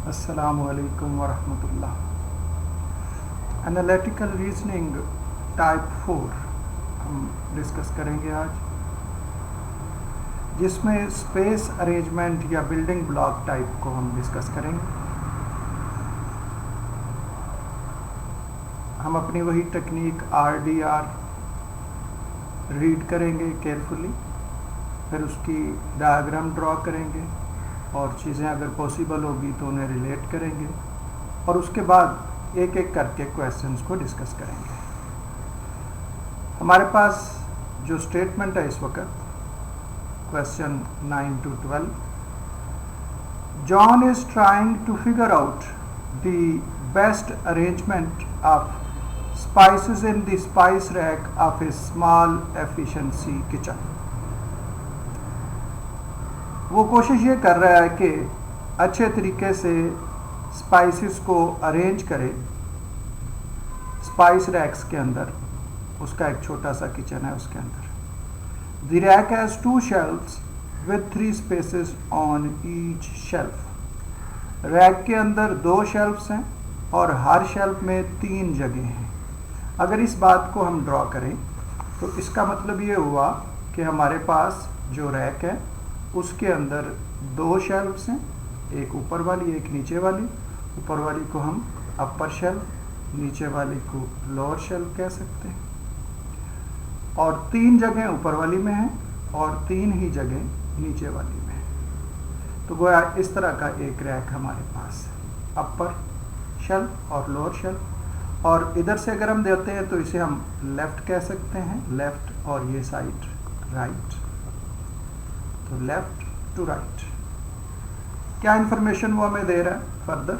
अस्सलामु अलैकुम वरहमतुल्लाह। Analytical reasoning type 4 हम डिस्कस करेंगे आज, जिसमें स्पेस अरेंजमेंट या बिल्डिंग ब्लॉक टाइप को हम डिस्कस करेंगे। हम अपनी वही टेक्निक RDR रीड करेंगे केयरफुली, फिर उसकी डायग्राम ड्रॉ करेंगे और चीज़ें अगर पॉसिबल होगी तो उन्हें रिलेट करेंगे और उसके बाद एक एक करके क्वेश्चंस को डिस्कस करेंगे। हमारे पास जो स्टेटमेंट है इस वक्त, question 9 to 12, John is trying to figure out the best arrangement of spices in the spice rack of a small efficiency kitchen. वो कोशिश ये कर रहा है कि अच्छे तरीके से स्पाइसेस को अरेंज करे स्पाइस रैक्स के अंदर। उसका एक छोटा सा किचन है, उसके अंदर the rack has 2 shelves with 3 spaces on each shelf। Rack के अंदर 2 shelves हैं और हर शेल्फ में 3 जगह हैं। अगर इस बात को हम ड्रॉ करें तो इसका मतलब ये हुआ कि हमारे पास जो रैक है उसके अंदर 2 शेल्फ्स हैं, एक ऊपर वाली एक नीचे वाली। ऊपर वाली को हम अपर शेल्फ, नीचे वाली को लोअर शेल्फ कह सकते हैं। और 3 जगह ऊपर वाली में हैं और 3 ही जगह नीचे वाली में है। तो गोया इस तरह का एक रैक हमारे पास है, अपर शेल्फ और लोअर शेल्फ। और इधर से अगर हम देते हैं तो इसे हम लेफ्ट कह सकते हैं, लेफ्ट, और ये साइड राइट। तो लेफ्ट टू राइट। क्या इंफॉर्मेशन वो हमें दे रहा है further?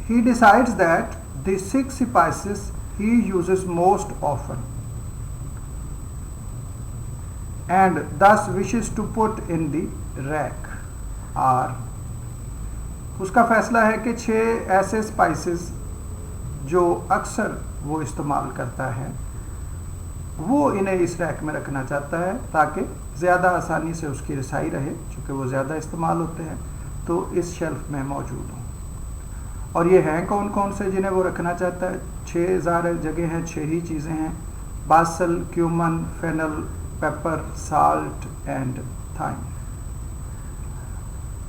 He decides that the 6 spices he uses most often and thus wishes to put in the rack are। उसका फैसला है कि 6 ऐसे स्पाइसेस जो अक्सर वो इस्तेमाल करता है वो इन्हें इस रैक में रखना चाहता है ताकि ज़्यादा आसानी से उसकी रसाई रहे, चूँकि वो ज़्यादा इस्तेमाल होते हैं तो इस शेल्फ में मौजूद हों। और ये हैं कौन कौन से जिन्हें वो रखना चाहता है? 6 जगह हैं, 6 ही चीज़ें हैं, basil, cumin, fennel, pepper, salt and thyme.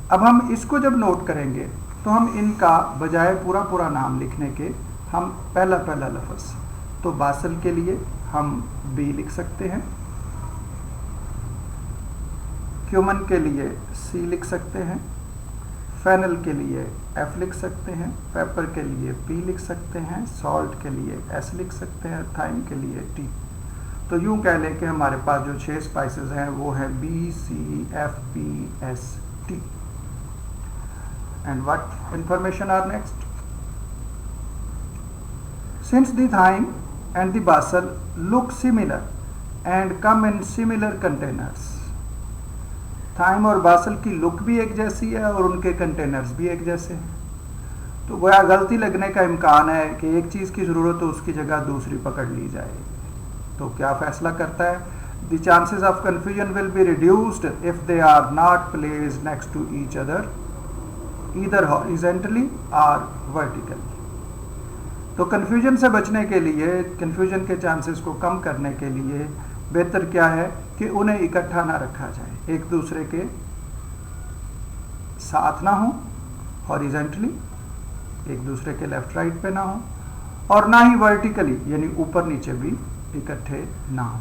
अब हम इसको जब नोट करेंगे तो हम इनका बजाय पूरा नाम लिखने के हम पहला लफ्ज़, तो बासल के लिए हम B लिख सकते हैं, क्यूमन के लिए C लिख सकते हैं, फेनल के लिए F लिख सकते हैं, पेपर के लिए P लिख सकते हैं, सॉल्ट के लिए S लिख सकते हैं, थाइम के लिए T। तो यूं कह लें कि हमारे पास जो 6 स्पाइसेस हैं वो हैं B, C, F, P, S, T। And what information are next? Since the thyme and the basil look similar and come in similar containers. Thyme और बासल की लुक भी एक जैसी है और उनके कंटेनर्स भी एक जैसे हैं, तो गोया गलती लगने का इम्कान है कि एक चीज़ की ज़रूरत हो उसकी जगह दूसरी पकड़ ली जाएगी। तो क्या फैसला करता है? The chances of confusion will be reduced if they are not placed next to each other either horizontally और वर्टिकली। तो कन्फ्यूजन से बचने के लिए, कन्फ्यूजन के चांसेस को कम करने के लिए बेहतर क्या है कि उन्हें इकट्ठा ना रखा जाए, एक दूसरे के साथ ना हो, हॉरिजॉन्टली एक दूसरे के लेफ्ट राइट पे ना हो, और ना ही वर्टिकली यानी ऊपर नीचे भी इकट्ठे ना हो।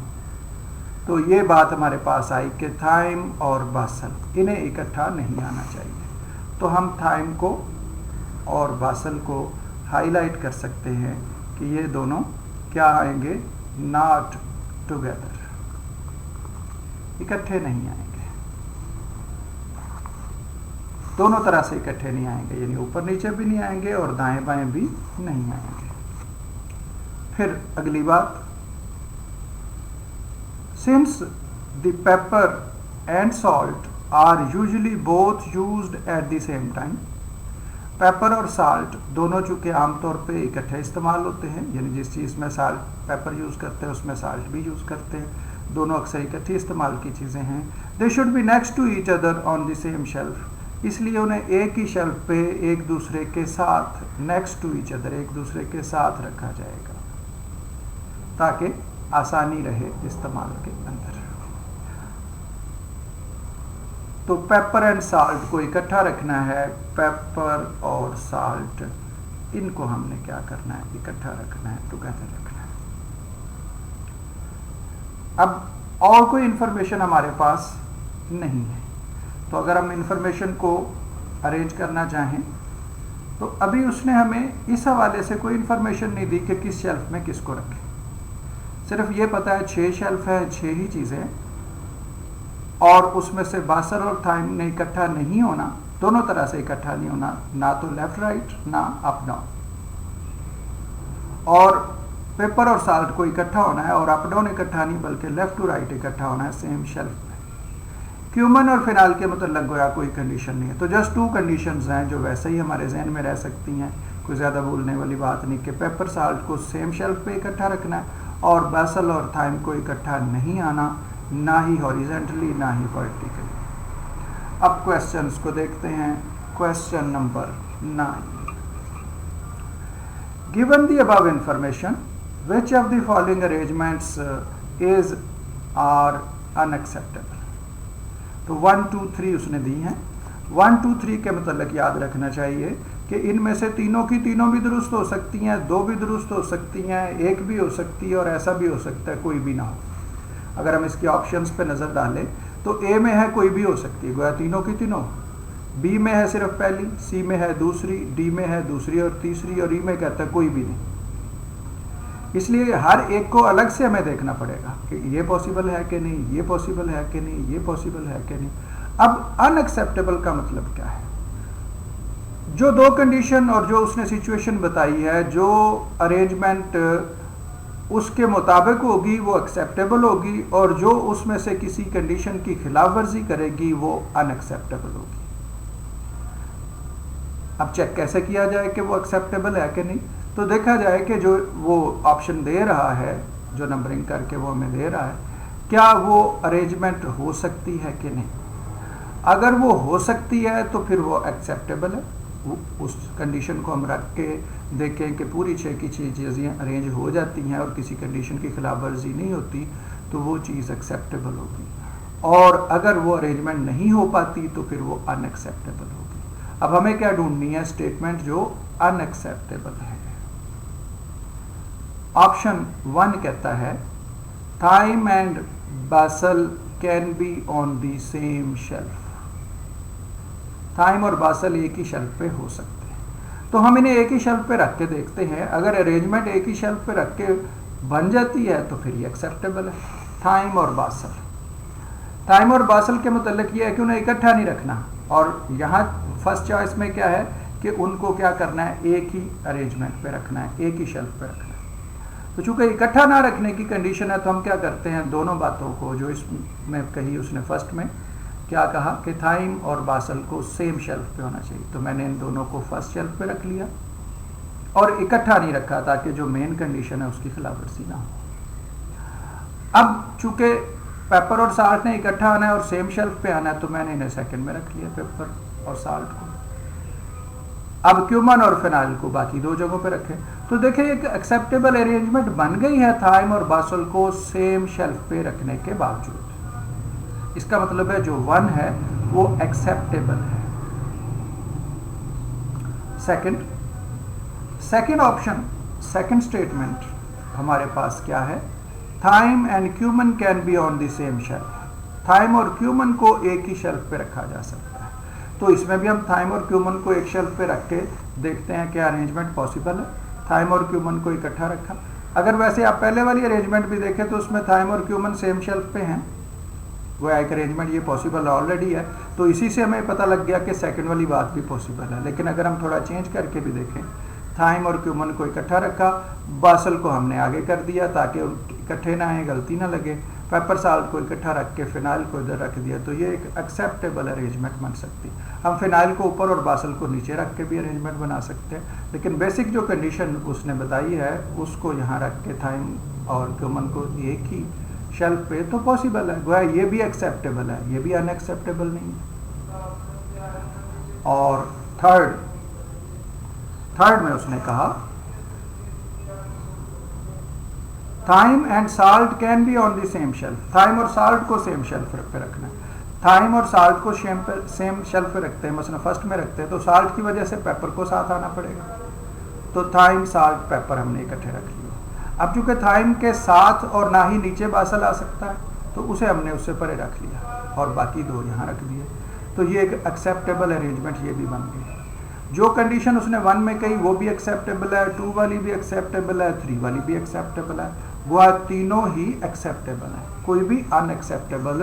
तो ये बात हमारे पास आई कि थाइम और बासल इन्हें इकट्ठा नहीं आना चाहिए। तो हम थाइम को और बासल को हाईलाइट कर सकते हैं कि ये दोनों क्या आएंगे? नॉट टुगेदर, इकट्ठे नहीं आएंगे, दोनों तरह से इकट्ठे नहीं आएंगे, यानी ऊपर नीचे भी नहीं आएंगे और दाएं बाएं भी नहीं आएंगे। फिर अगली बात, since the pepper and salt are usually both used at the same time. Pepper और साल्ट दोनों चूँकि आमतौर पे इकट्ठे इस्तेमाल होते हैं, यानी जिस चीज़ में साल्ट पेपर यूज़ करते हैं उसमें साल्ट भी यूज़ करते हैं, दोनों अक्सर इकट्ठी इस्तेमाल की चीज़ें हैं। They should be next to each other on the same shelf. इसलिए उन्हें एक ही शेल्फ पे एक दूसरे के साथ नेक्स्ट टू ईच अदर, एक दूसरे के साथ रखा जाएगा ताकि आसानी रहे इस्तेमाल के अंदर। तो पेपर एंड साल्ट को इकट्ठा रखना है, पेपर और साल्ट इनको हमने क्या करना है, इकट्ठा रखना है, टुगेदर रखना है। अब और कोई इंफॉर्मेशन हमारे पास नहीं है, तो अगर हम इंफॉर्मेशन को अरेंज करना चाहें तो अभी उसने हमें इस हवाले से कोई इंफॉर्मेशन नहीं दी कि किस शेल्फ में किसको रखें। सिर्फ ये पता है 6 शेल्फ है, 6 ही चीज़ें, और उसमें से बासल और थाइम ने इकट्ठा नहीं होना, दोनों तरह से इकट्ठा नहीं होना, ना तो लेफ्ट राइट ना अप डाउन। और पेपर और साल्ट को इकट्ठा होना है, और अप डाउन इकट्ठा नहीं बल्कि लेफ्ट टू राइट इकट्ठा होना है सेम शेल्फ में। क्यूमन और फिनाल के मतलब गोया कोई कंडीशन नहीं है। तो जस्ट 2 कंडीशंस हैं जो वैसे ही हमारे जहन में रह सकती हैं, कोई ज़्यादा भूलने वाली बात नहीं, कि पेपर साल्ट को सेम शेल्फ पे इकट्ठा रखना है और बासल और थाइम को इकट्ठा नहीं आना, ना ही हॉरिजेंटली ना ही वर्टिकली। अब क्वेश्चंस को देखते हैं। Question number 9, given the above information which of the following arrangements is are unacceptable. तो 1 2 3 उसने दी हैं। 1 2 3 के मतलब याद रखना चाहिए कि इनमें से तीनों की तीनों भी दुरुस्त हो सकती हैं, 2 भी दुरुस्त हो सकती हैं, 1 भी हो सकती है, और ऐसा भी हो सकता है कोई भी ना हो। अगर हम इसके ऑप्शंस पे नज़र डालें तो ए में है कोई भी हो सकती है, गोया तीनों की तीनों, बी में है सिर्फ पहली, सी में है दूसरी, डी में है दूसरी और तीसरी, और ई में कहता है कोई भी नहीं। इसलिए हर एक को अलग से हमें देखना पड़ेगा कि ये पॉसिबल है कि नहीं, ये पॉसिबल है कि नहीं, ये पॉसिबल है कि नहीं। अब अनएक्सेप्टेबल का मतलब क्या है? जो 2 कंडीशन और जो उसने सिचुएशन बताई है, जो अरेंजमेंट उसके मुताबिक होगी वो एक्सेप्टेबल होगी, और जो उसमें से किसी कंडीशन की खिलाफ वर्जी करेगी वो अनएक्सेप्टेबल होगी। अब चेक कैसे किया जाए कि वो एक्सेप्टेबल है कि नहीं? तो देखा जाए कि जो वो ऑप्शन दे रहा है, जो नंबरिंग करके वो हमें दे रहा है, क्या वो अरेंजमेंट हो सकती है कि नहीं। अगर वो हो सकती है तो फिर वो एक्सेप्टेबल है। उस कंडीशन को हम रख के देखें कि पूरी 6 की 6 चीज़ें अरेंज हो जाती हैं और किसी कंडीशन की खिलाफ वर्जी नहीं होती, तो वो चीज़ एक्सेप्टेबल होगी। और अगर वो अरेंजमेंट नहीं हो पाती तो फिर वो अनएक्सेप्टेबल होगी। अब हमें क्या ढूंढनी है? स्टेटमेंट जो अनएक्सेप्टेबल है। ऑप्शन 1 कहता है thyme and basil can be on the same shelf. Thyme और बासल एक ही शेल्फ पे हो सकते हैं, तो हम इन्हें एक ही शेल्फ पे रख के देखते हैं। अगर अरेंजमेंट एक ही शेल्फ पे रख के बन जाती है तो फिर ये एक्सेप्टेबल है। थाइम और बासल, थाइम और बासल के मतलब ये है कि उन्हें इकट्ठा नहीं रखना, और यहाँ फर्स्ट चॉइस में क्या है कि उनको क्या करना है, एक ही अरेंजमेंट पे रखना है, एक ही शेल्फ पे रखना है। तो चूंकि इकट्ठा ना रखने की कंडीशन है तो हम क्या करते हैं, दोनों बातों को जो इसमें कही उसने फर्स्ट में क्या कहा कि थाइम और बासल को सेम शेल्फ पे होना चाहिए, तो मैंने इन दोनों को फर्स्ट शेल्फ पे रख लिया और इकट्ठा नहीं रखा ताकि जो मेन कंडीशन है उसकी खिलाफवर्जी ना हो। अब चूंकि पेपर और साल्ट ने इकट्ठा आना है और सेम शेल्फ पे आना है, तो मैंने इन्हें सेकंड में रख लिया, पेपर और साल्ट को। अब क्यूमन और फिनाइल को बाकी 2 जगहों पे रखें, तो देखिए एक एक्सेप्टेबल अरेंजमेंट बन गई है थाइम और बासल को सेम शेल्फ पे रखने के बावजूद। इसका मतलब है जो 1 है वो एक्सेप्टेबल है। सेकंड ऑप्शन, सेकंड स्टेटमेंट हमारे पास क्या है, thyme and cumin can be on the same shelf. Thyme और क्यूमन को एक ही शेल्फ पे रखा जा सकता है, तो इसमें भी हम थाइम और क्यूमन को एक शेल्फ पे रख के देखते हैं क्या अरेंजमेंट पॉसिबल है। थाइम और क्यूमन को इकट्ठा रखा। अगर वैसे आप पहले वाली अरेंजमेंट भी देखें तो उसमें थाइम और क्यूमन सेम शेल्फ पे हैं, वो एक अरेंजमेंट ये पॉसिबल ऑलरेडी है, तो इसी से हमें पता लग गया कि सेकंड वाली बात भी पॉसिबल है। लेकिन अगर हम थोड़ा चेंज करके भी देखें, थाइम और क्यूमन को इकट्ठा रखा, बासल को हमने आगे कर दिया ताकि इकट्ठे ना आए, गलती ना लगे, पेपर साल्ट को इकट्ठा रख के फिनाइल को इधर रख दिया, तो ये एक एक्सेप्टेबल अरेंजमेंट बन सकती है। हम फिनाइल को ऊपर और बासल को नीचे रख के भी अरेंजमेंट बना सकते हैं, लेकिन बेसिक जो कंडीशन उसने बताई है उसको यहाँ रख के थाइम और क्यूमन को एक ही शेल्फ पे तो पॉसिबल है, गोया ये भी एक्सेप्टेबल है, ये भी अनएक्सेप्टेबल नहीं है। और थर्ड में उसने कहा thyme and salt can be on the same shelf. Thyme और साल्ट को सेम शेल्फ पे रखना है। थाइम और साल्ट को सेम शेल्फ पे रखते हैं, मसलन फर्स्ट में रखते हैं, तो साल्ट की वजह से पेपर को साथ आना पड़ेगा। तो थाइम साल्ट पेपर हमने इकट्ठे रख लिए। अब चूंकि थाइम के साथ और ना ही नीचे बासल आ सकता है, तो उसे हमने उससे परे रख लिया और बाकी दो यहाँ रख दिए। तो ये एक एक्सेप्टेबल अरेंजमेंट ये भी बन गई। जो कंडीशन उसने 1 में कही वो भी एक्सेप्टेबल है, 2 वाली भी एक्सेप्टेबल है, 3 वाली भी एक्सेप्टेबल है। वह तीनों ही एक्सेप्टेबल है, कोई भी अनएक्सेप्टेबल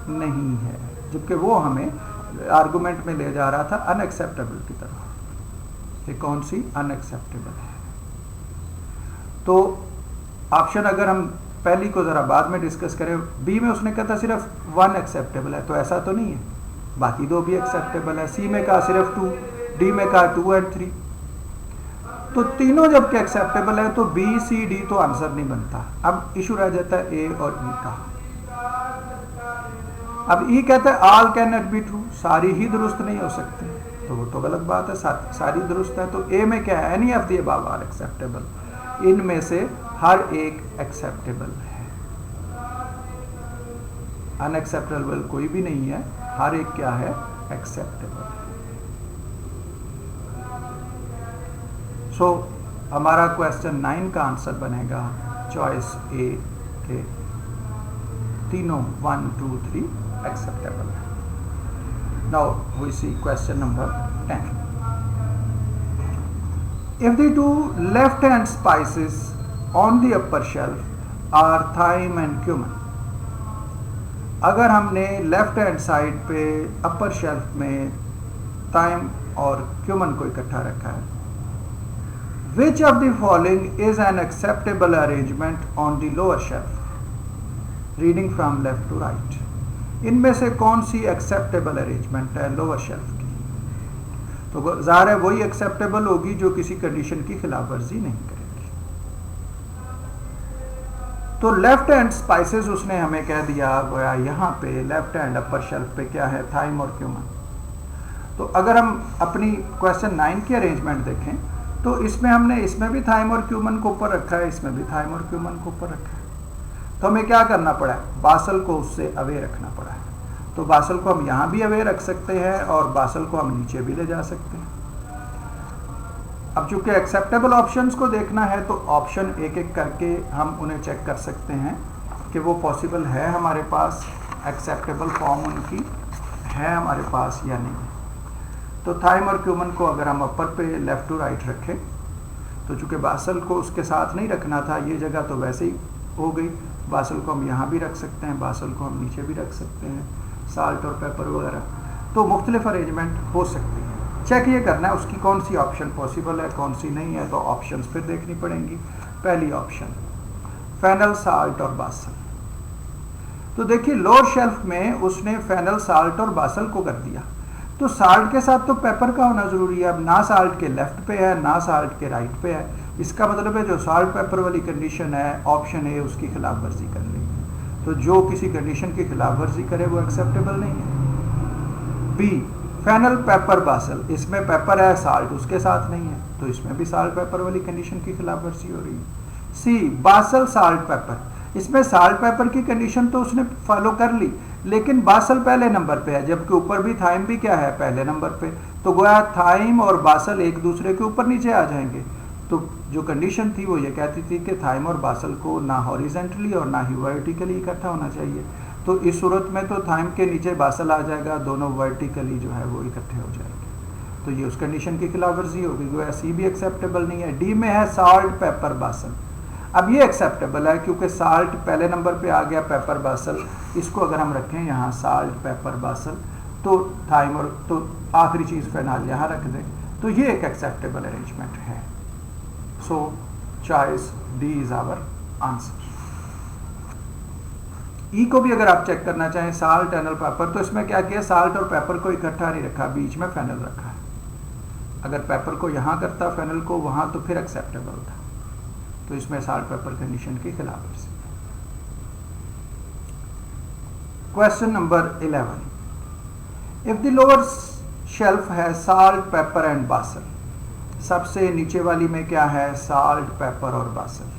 नहीं है, जबकि वो हमें आर्गुमेंट में ले जा रहा था अनएक्सेप्टेबल की तरफ। ये कौन सी अनएक्सेप्टेबल है? तो ऑप्शन अगर हम पहली को ज़रा बाद में डिस्कस करें, बी में उसने कहा था सिर्फ 1 एक्सेप्टेबल है, तो ऐसा तो नहीं है, बाकी दो भी एक्सेप्टेबल है। सी में कहा सिर्फ 2, डी में कहा 2 और 3। तो तीनों जबकि एक्सेप्टेबल है तो बी सी डी तो आंसर नहीं बनता। अब इशू रह जाता है ए और ई का। अब ई कहता है all can not be true, सारी ही दुरुस्त नहीं हो सकती, तो वो तो गलत बात है, सारी दुरुस्त है। तो ए में क्या है? Any of the above are acceptable, इनमें से हर एक एक्सेप्टेबल है, अनएक्सेप्टेबल कोई भी नहीं है, हर एक क्या है? एक्सेप्टेबल। सो हमारा क्वेश्चन 9 का आंसर बनेगा चॉइस ए के तीनों 1, 2, 3 एक्सेप्टेबल है। Now we see question number 10। If the two left-hand spices on the upper shelf are thyme and cumin, अगर हमने लेफ्ट हैंड साइड पे अपर शेल्फ में थाइम और क्यूमन को इकट्ठा रखा है, which of the following is an acceptable arrangement on the lower shelf? Reading from left to right. इनमें से कौन सी एक्सेप्टेबल अरेंजमेंट है लोअर शेल्फ की? तो ज़ाहिर है वही एक्सेप्टेबल होगी जो किसी कंडीशन की खिलाफ वर्जी नहीं करेगी। तो लेफ्ट हैंड स्पाइसेस उसने हमें कह दिया गोया यहाँ पे लेफ्ट हैंड अपर शेल्फ पे क्या है? थाइम और क्यूमन। तो अगर हम अपनी क्वेश्चन 9 की अरेंजमेंट देखें तो इसमें भी थाइम और क्यूमन को ऊपर रखा है, इसमें भी थाइम और क्यूमन को ऊपर रखा है। तो हमें क्या करना पड़ा है? बासल को उससे अवे रखना पड़ा है। तो बासल को हम यहाँ भी अवे रख सकते हैं और बासल को हम नीचे भी ले जा सकते हैं। अब चूंकि एक्सेप्टेबल ऑप्शंस को देखना है तो ऑप्शन एक एक करके हम उन्हें चेक कर सकते हैं कि वो पॉसिबल है हमारे पास, एक्सेप्टेबल फॉर्म उनकी है हमारे पास या नहीं। तो थाइम और क्यूमन को अगर हम अपर पे लेफ्ट टू राइट रखें तो चूंकि बासल को उसके साथ नहीं रखना था, ये जगह तो वैसे ही हो गई। बासल को हम यहाँ भी रख सकते हैं, बासल को हम नीचे भी रख सकते हैं, साल्ट और पेपर वगैरह। तो मुख्तलिफ अरेंजमेंट हो सकती है। चेक ये करना है उसकी कौन सी ऑप्शन पॉसिबल है, कौन सी नहीं है। तो ऑप्शंस फिर देखनी पड़ेंगी। पहली ऑप्शन फेनल, साल्ट और बासल। तो देखिए लोअर शेल्फ में उसने फेनल, साल्ट और बासल को कर दिया। तो साल्ट के साथ तो पेपर का होना जरूरी है। अब ना साल्ट के लेफ्ट पे है ना साल्ट के राइट पे है, इसका मतलब है जो साल्ट पेपर वाली कंडीशन है ऑप्शन ए उसकी खिलाफ वर्जी कर लेगी। तो जो किसी कंडीशन की खिलाफ वर्जी करे वो एक्सेप्टेबल नहीं है। बी फेनल, पेपर, बासल, इसमें पेपर है साल्ट उसके साथ नहीं है, तो इसमें भी साल्ट पेपर वाली कंडीशन की खिलाफ वर्जी हो रही है। सी बासल, साल्ट, पेपर, इसमें साल्ट पेपर की कंडीशन तो उसने फॉलो कर ली लेकिन बासल पहले नंबर पे है, जबकि ऊपर भी थाइम भी क्या है? पहले नंबर पे। तो गोया थाइम और बासल एक दूसरे के ऊपर नीचे आ जाएंगे। तो जो कंडीशन थी वो ये कहती थी कि थाइम और बासल को ना हॉरिजेंटली और ना ही वर्टिकली इकट्ठा होना चाहिए। तो इस सूरत में तो थाइम के नीचे बासल आ जाएगा, दोनों वर्टिकली जो है वो इकट्ठे हो जाएंगे। तो ये उस कंडीशन की खिलाफ वर्जी होगी। गोया सी भी एक्सेप्टेबल नहीं है। डी में है साल्ट, पेपर, बासल। अब ये एक्सेप्टेबल है क्योंकि साल्ट पहले नंबर पे आ गया, पेपर, बासल, इसको अगर हम रखें यहाँ साल्ट, पेपर, बासल, तो थाइम और तो आखिरी चीज़ फेनॉल यहाँ रख दें, तो ये एक एक्सेप्टेबल अरेंजमेंट है। So choice D is our answer. E को भी अगर आप चेक करना चाहें, साल्ट, फेनल, पेपर, तो इसमें क्या किया? साल्ट और पेपर को इकट्ठा नहीं रखा, बीच में फेनल रखा है। अगर पेपर को यहाँ करता, फेनल को वहाँ, तो फिर एक्सेप्टेबल था। तो इसमें साल्ट पेपर कंडीशन की खिलाफ वर्जी। Question number 11। If the lower shelf है साल्ट, पेपर एंड बासल। सबसे नीचे वाली में क्या है? साल्ट, पेपर और basil.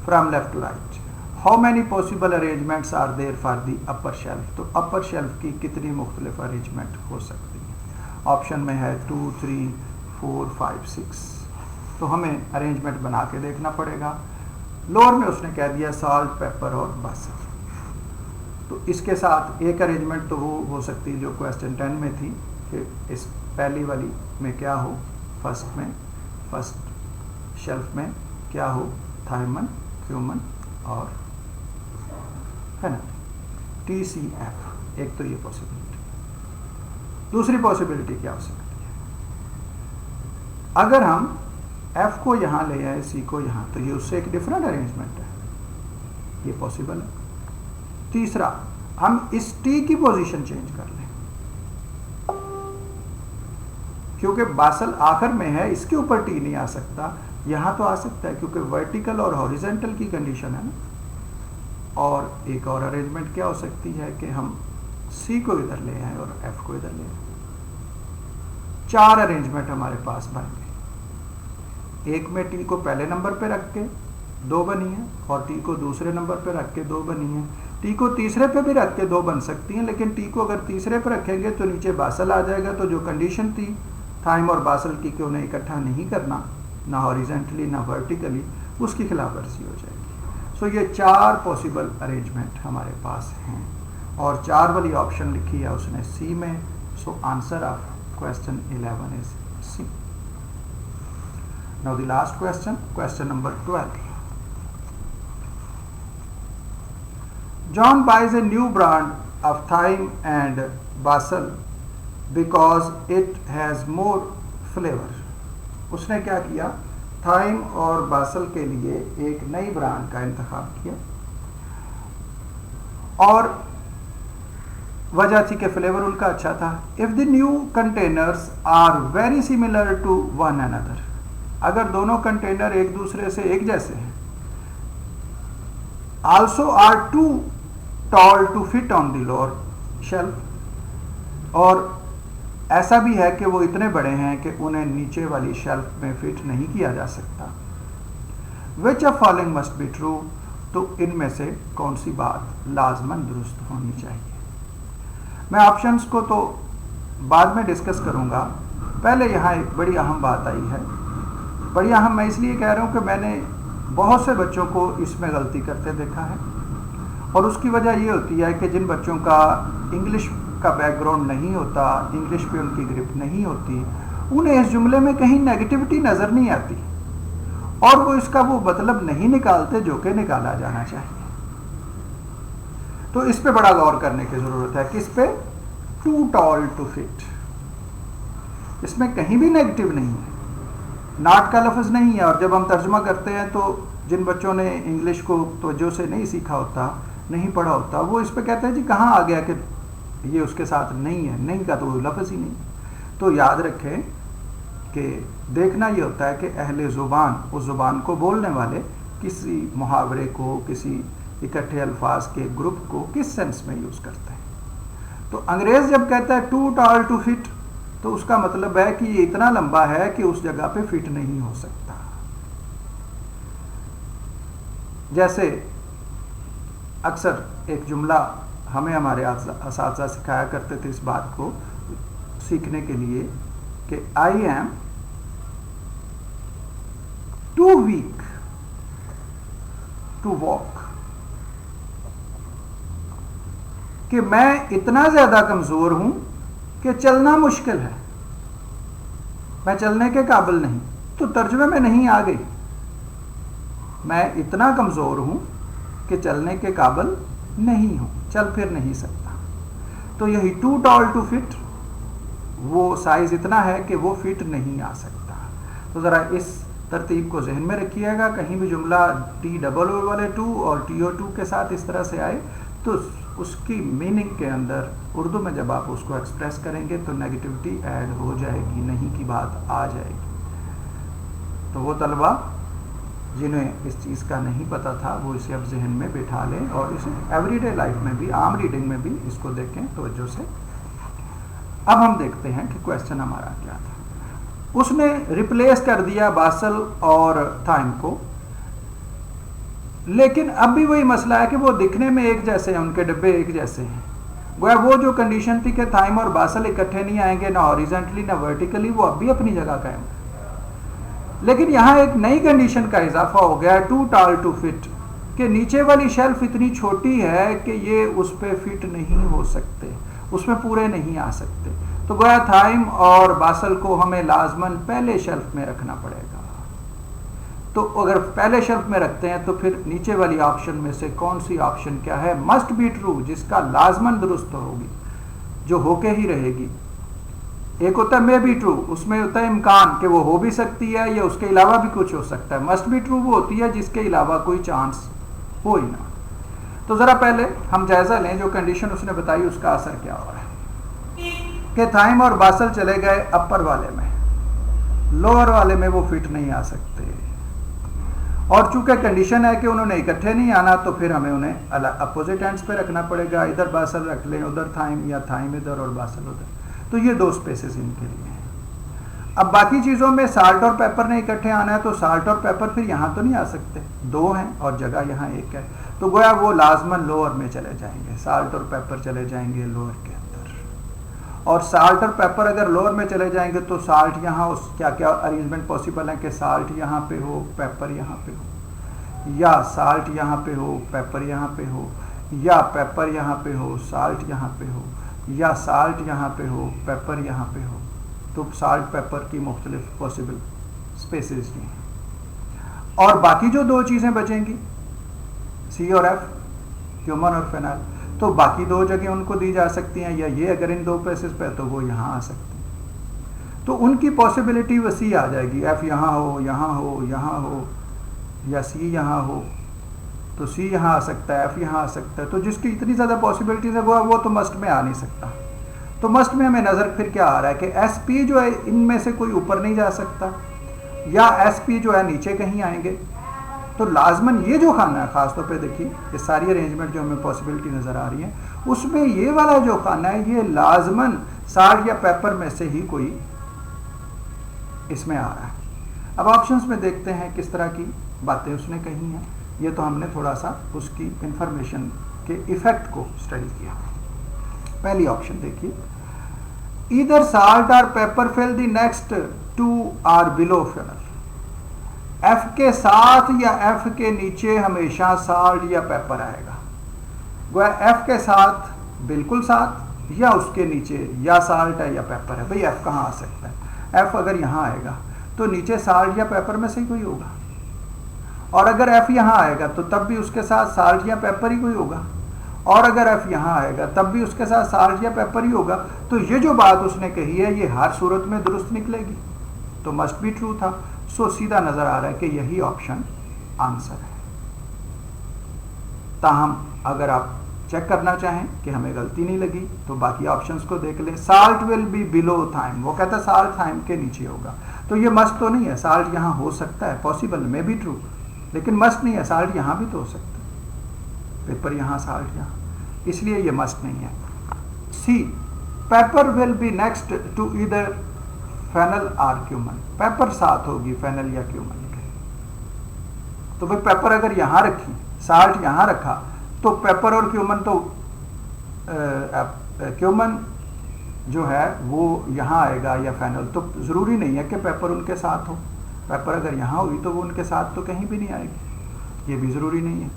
From left to right, how many possible arrangements are there for the upper shelf? तो अपर शेल्फ की कितनी मुख्तलिफ अरेंजमेंट हो सकती है? ऑप्शन में है 2, 3, 4, 5, 6। तो हमें अरेंजमेंट बना के देखना पड़ेगा। लोअर में उसने कह दिया साल्ट, पेपर और बासल। तो इसके साथ एक अरेंजमेंट तो वो हो सकती है जो क्वेश्चन 10 में थी कि इस पहली वाली में क्या हो, फर्स्ट शेल्फ में क्या हो, थायमन, क्यूमन और है ना TCF। एक तो ये पॉसिबिलिटी। दूसरी पॉसिबिलिटी क्या हो सकती है? अगर हम F को यहाँ ले आए, C को यहाँ, तो ये उससे एक डिफरेंट अरेंजमेंट है, ये पॉसिबल है। तीसरा, हम इस T की पोजीशन चेंज कर लें, क्योंकि बासल आखिर में है, इसके ऊपर T नहीं आ सकता, यहाँ तो आ सकता है क्योंकि वर्टिकल और हॉरिजेंटल की कंडीशन है ना। और एक और अरेंजमेंट क्या हो सकती है कि हम C को इधर ले आए और F को इधर ले आए। 4 अरेंजमेंट हमारे पास बन गए। एक में T को पहले नंबर पे रख के 2 बनी है और T को दूसरे नंबर पे रख के 2 बनी है। T को तीसरे पे भी रख के 2 बन सकती हैं, लेकिन T को अगर तीसरे पे रखेंगे तो नीचे बासल आ जाएगा। तो जो कंडीशन थी थाइम और बासल की कि उन्हें इकट्ठा नहीं करना, ना हॉरिजेंटली ना वर्टिकली, उसकी खिलाफ वर्जी हो जाएगी। सो ये 4 पॉसिबल अरेंजमेंट हमारे पास हैं और 4 वाली ऑप्शन लिखी है उसने C में। So answer of question 11 is C। Now the last question, question number 12। John buys a new brand of thyme and basil because it has more flavor। उसने क्या किया? थाइम और बासल के लिए एक नई ब्रांड का इंतखाब किया और वजह थी कि फ्लेवर उनका अच्छा था। If the new containers are very similar to one another, अगर दोनों कंटेनर एक दूसरे से एक जैसे हैं, also are too tall to fit on the lower shelf, और ऐसा भी है कि वो इतने बड़े हैं कि उन्हें नीचे वाली शेल्फ में फिट नहीं किया जा सकता। Which of following must be true? तो इनमें से कौन सी बात लाजमन दुरुस्त होनी चाहिए? मैं ऑप्शंस को तो बाद में डिस्कस करूंगा, पहले यहाँ एक बड़ी अहम बात आई है। बड़ी अहम मैं इसलिए कह रहा हूँ कि मैंने बहुत से बच्चों को इसमें गलती करते देखा है, और उसकी वजह ये होती है कि जिन बच्चों का इंग्लिश का बैकग्राउंड नहीं होता, इंग्लिश पे उनकी ग्रिप नहीं होती, उन्हें इस जुमले में कहीं नेगेटिविटी नजर नहीं आती और वो इसका वो मतलब नहीं निकालते जो कि निकाला जाना चाहिए। तो इस पे बड़ा गौर करने की जरूरत है। किस पे? Too tall to fit. इसमें कहीं भी नेगेटिव नहीं है, नॉट का लफ्ज नहीं है। और जब हम तर्जुमा करते हैं तो जिन बच्चों ने इंग्लिश को तवज्जो से नहीं सीखा होता, नहीं पढ़ा होता, वो इस पे कहते हैं जी कहाँ आ गया कि ये उसके साथ नहीं है। नहीं का तो वो लफ्ज़ ही नहीं। तो याद रखें कि देखना ये होता है कि अहले ज़ुबान, उस ज़ुबान को बोलने वाले, किसी मुहावरे को, किसी इकट्ठे अल्फाज के ग्रुप को किस सेंस में यूज़ करते हैं। तो अंग्रेज़ जब कहता है टू टॉल टू फिट, तो उसका मतलब है कि ये इतना लंबा है कि उस जगह पे फिट नहीं हो सकता। जैसे अक्सर एक जुमला हमें हमारे असातिज़ा सिखाया करते थे इस बात को सीखने के लिए कि I am too weak to walk, कि मैं इतना ज्यादा कमजोर हूं कि चलना मुश्किल है, मैं चलने के काबिल नहीं। तो तर्जुमे में नहीं आ गई, मैं इतना कमजोर हूं कि चलने के काबिल नहीं हूं, चल फिर नहीं सकता। तो यही टू टॉल टू फिट, वो साइज इतना है कि वो फिट नहीं आ सकता। तो ज़रा इस तरतीब को जहन में रखिएगा। कहीं भी जुमला TOO वाले 2 और TO2 के साथ इस तरह से आए तो उसकी मीनिंग के अंदर उर्दू में जब आप उसको एक्सप्रेस करेंगे तो नेगेटिविटी ऐड हो जाएगी, नहीं की बात आ जाएगी। तो वो तलबा जिन्हें इस चीज़ का नहीं पता था वो इसे अब जहन में बिठा लें और इसे एवरीडे लाइफ में भी, आम रीडिंग में भी इसको देखें तवज्जो से। अब हम देखते हैं कि क्वेश्चन हमारा क्या था। उसने रिप्लेस कर दिया बासल और थाइम को, लेकिन अब भी वही मसला है कि वो दिखने में एक जैसे हैं, उनके डब्बे एक जैसे हैं। वो जो कंडीशन थी कि थाइम और बासल इकट्ठे नहीं आएंगे, ना हॉरिजॉन्टली ना वर्टिकली, वो अब भी अपनी जगह कायम है। लेकिन यहाँ एक नई कंडीशन का इजाफा हो गया, टू टाल टू फिट, कि नीचे वाली शेल्फ इतनी छोटी है कि ये उस पर फिट नहीं हो सकते, उसमें पूरे नहीं आ सकते। तो गोया थाइम और बासल को हमें लाजमन पहले शेल्फ में रखना पड़ेगा। तो अगर पहले शेल्फ में रखते हैं तो फिर नीचे वाली ऑप्शन में से कौन सी ऑप्शन क्या है? मस्ट बी ट्रू, जिसका लाजमन दुरुस्त होगी, जो होके ही रहेगी। एक होता है मे बी ट्रू, उसमें होता है इम्कान कि वो हो भी सकती है या उसके अलावा भी कुछ हो सकता है। मस्ट बी ट्रू वो होती है जिसके अलावा कोई चांस हो ही ना। तो जरा पहले हम जायजा लें जो कंडीशन उसने बताई उसका असर क्या हो रहा है। कि थाइम और बासल चले गए अपर वाले में, लोअर वाले में वो फिट नहीं आ सकते। और चूंकि कंडीशन है कि उन्होंने इकट्ठे नहीं आना, तो फिर हमें उन्हें अपोजिट एंड्स पे रखना पड़ेगा। इधर बासल रख लें, उधर थाइम, या थाइम इधर और बासल उधर। तो ये दो स्पेसेस इनके लिए हैं। अब बाकी चीज़ों में साल्ट और पेपर ने इकट्ठे आना है, तो साल्ट और पेपर फिर यहाँ तो नहीं आ सकते, दो हैं और जगह यहाँ एक है। तो गोया वो लाजमन लोअर में चले जाएंगे, साल्ट और पेपर चले जाएंगे लोअर के अंदर। और साल्ट और पेपर अगर लोअर में चले जाएंगे तो साल्ट यहाँ, उस क्या क्या अरेंजमेंट पॉसिबल है कि साल्ट यहाँ पे हो, पेपर यहाँ पे हो, या साल्ट यहाँ पे हो, पेपर यहाँ पे हो, या पेपर यहाँ पे हो, साल्ट यहाँ पे हो, या साल्ट यहाँ पे हो, पेपर यहाँ पे हो। तो साल्ट पेपर की मुख्तलिफ पॉसिबल स्पेसेस ये हैं। और बाकी जो दो चीज़ें बचेंगी, सी और एफ, क्यूमन और फेनाइल, तो बाकी दो जगह उनको दी जा सकती हैं, या ये अगर इन दो प्लेसेस पे तो वो यहाँ आ सकती हैं। तो उनकी पॉसिबिलिटी वसी आ जाएगी, एफ यहाँ हो, यहाँ हो, यहाँ हो, या सी यहाँ हो, तो सी यहाँ आ सकता है, एफ यहाँ आ सकता है। तो जिसकी इतनी ज़्यादा पॉसिबिलिटीज है वो तो मस्ट में आ नहीं सकता। तो मस्ट में हमें नज़र फिर क्या आ रहा है कि एस पी जो है इनमें से कोई ऊपर नहीं जा सकता, या एस पी जो है नीचे कहीं आएंगे। तो लाजमन ये जो खाना है, ख़ासतौर पे देखिए ये सारी अरेंजमेंट जो हमें पॉसिबिलिटी नज़र आ रही है, उसमें ये वाला जो खाना है ये लाजमन साल्ट या पेपर में से ही कोई इसमें आ रहा है। अब ऑप्शंस में देखते हैं किस तरह की बातें उसने कही हैं। ये तो हमने थोड़ा सा उसकी इंफॉर्मेशन के इफेक्ट को स्टडी किया। पहली ऑप्शन देखिए, ईदर साल्ट और pepper fill the next to or below fennel. F के साथ या एफ के नीचे हमेशा साल्ट या पेपर आएगा। गोया एफ के साथ बिल्कुल साथ, या उसके नीचे या साल्ट है या पेपर है। भाई एफ कहाँ आ सकता है? एफ अगर यहाँ आएगा तो नीचे साल्ट या पेपर में से ही कोई होगा, और अगर एफ यहाँ आएगा तो तब भी उसके साथ साल्ट या पेपर ही कोई होगा, और अगर एफ यहाँ आएगा तब भी उसके साथ साल्ट या पेपर ही होगा। तो ये जो बात उसने कही है ये हर सूरत में दुरुस्त निकलेगी, तो मस्ट बी ट्रू था। सो सीधा नजर आ रहा है कि यही ऑप्शन आंसर है। ताहम अगर आप चेक करना चाहें कि हमें गलती नहीं लगी तो बाकी ऑप्शंस को देख लें। Salt will be below thyme, वो कहता है साल्ट थाइम के नीचे होगा, तो ये मस्ट तो नहीं है। साल्ट यहाँ हो सकता है, पॉसिबल में बी ट्रू, लेकिन मस्ट नहीं है। साल्ट यहाँ भी तो हो सकता है, पेपर यहाँ साल्ट यहाँ, इसलिए ये मस्ट नहीं है। C, pepper will be next to either fennel or cumin. Pepper साथ होगी फेनल या क्यूमन के। तो भाई पेपर अगर यहाँ रखी, साल्ट यहाँ रखा, तो पेपर और क्यूमन तो क्यूमन जो है वो यहाँ आएगा या फेनल, तो ज़रूरी नहीं है कि पेपर उनके साथ हो। पेपर अगर यहाँ हुई तो वो उनके साथ तो कहीं भी नहीं आएगी, ये भी ज़रूरी नहीं है।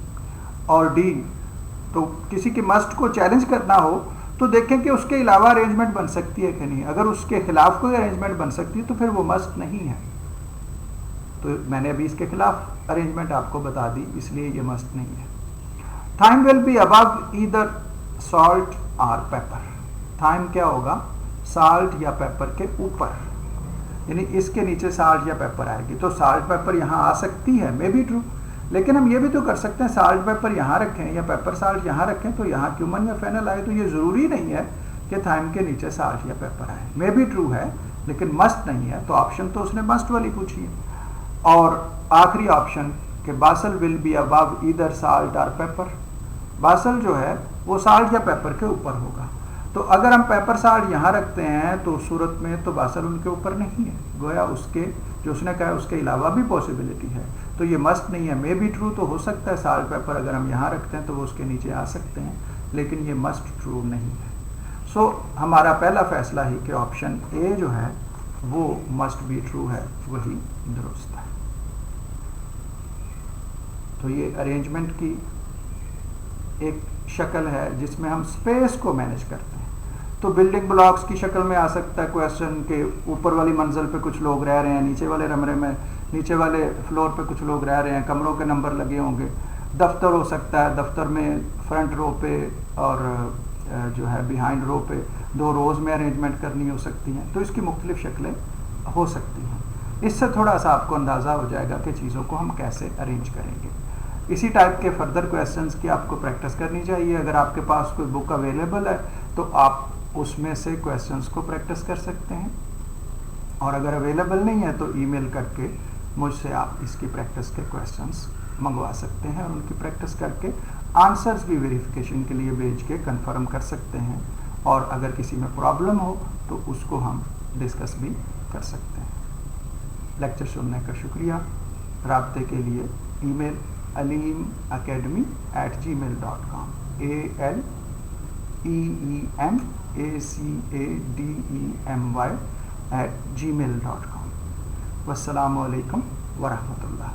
और डी, तो किसी की मस्ट को चैलेंज करना हो तो देखें कि उसके अलावा अरेंजमेंट बन सकती है कि नहीं। अगर उसके खिलाफ कोई अरेंजमेंट बन सकती है तो फिर वो मस्ट नहीं है। तो मैंने अभी इसके खिलाफ अरेंजमेंट आपको बता दी, इसलिए ये मस्ट नहीं है। Thyme will be above either salt और पेपर। थाइम क्या होगा? साल्ट या पेपर के ऊपर, यानी इसके नीचे साल्ट या पेपर आएगी। तो साल्ट पेपर यहाँ आ सकती है, मे बी ट्रू, लेकिन हम ये भी तो कर सकते हैं साल्ट पेपर यहाँ रखें या पेपर साल्ट यहाँ रखें तो यहाँ क्यूमन या फेनल आए। तो ये ज़रूरी नहीं है कि थाइम के नीचे साल्ट या पेपर आए, मे बी ट्रू है लेकिन मस्ट नहीं है। तो ऑप्शन तो उसने मस्ट वाली पूछी है। और आखिरी ऑप्शन कि basal will be above either salt और पेपर। बासल जो है वो साल्ट या पेपर के ऊपर होगा। तो अगर हम पेपर साल्ट यहाँ रखते हैं तो सूरत में तो बासल उनके ऊपर नहीं है, गोया उसके जो उसने कहा है उसके अलावा भी पॉसिबिलिटी है। तो ये मस्ट नहीं है, मे बी ट्रू तो हो सकता है साल्ट पेपर अगर हम यहाँ रखते हैं तो वो उसके नीचे आ सकते हैं, लेकिन ये मस्ट ट्रू नहीं है। सो हमारा पहला फैसला ही कि ऑप्शन ए जो है वो मस्ट बी ट्रू है, वही दुरुस्त है। तो ये अरेंजमेंट की एक शक्ल है जिसमें हम स्पेस को मैनेज करते हैं। तो बिल्डिंग ब्लॉक्स की शक्ल में आ सकता है क्वेश्चन के ऊपर वाली मंजिल पे कुछ लोग रह रहे हैं, नीचे वाले कमरे में नीचे वाले फ्लोर पे कुछ लोग रह रहे हैं, कमरों के नंबर लगे होंगे। दफ्तर हो सकता है, दफ्तर में फ्रंट रो पे और जो है बिहाइंड रो पे 2 रोज में अरेंजमेंट करनी हो सकती हैं। तो इसकी मुख्तलिफ शक्लें हो सकती हैं। इससे थोड़ा सा आपको अंदाज़ा हो जाएगा कि चीज़ों को हम कैसे अरेंज करेंगे। इसी टाइप के फर्दर क्वेश्चंस की आपको प्रैक्टिस करनी चाहिए। अगर आपके पास कोई बुक अवेलेबल है तो आप उसमें से क्वेश्चंस को प्रैक्टिस कर सकते हैं, और अगर अवेलेबल नहीं है तो ईमेल करके मुझसे आप इसकी प्रैक्टिस के क्वेश्चंस मंगवा सकते हैं, और उनकी प्रैक्टिस करके आंसर्स भी वेरिफिकेशन के लिए भेज के कंफर्म कर सकते हैं। और अगर किसी में प्रॉब्लम हो तो उसको हम डिस्कस भी कर सकते हैं। लेक्चर सुनने का शुक्रिया। राब्ते के लिए ईमेल aleemacademy@gmail.com aleemacademy@gmail.com। वस्सलामु अलैकुम वरहमतुल्लाह।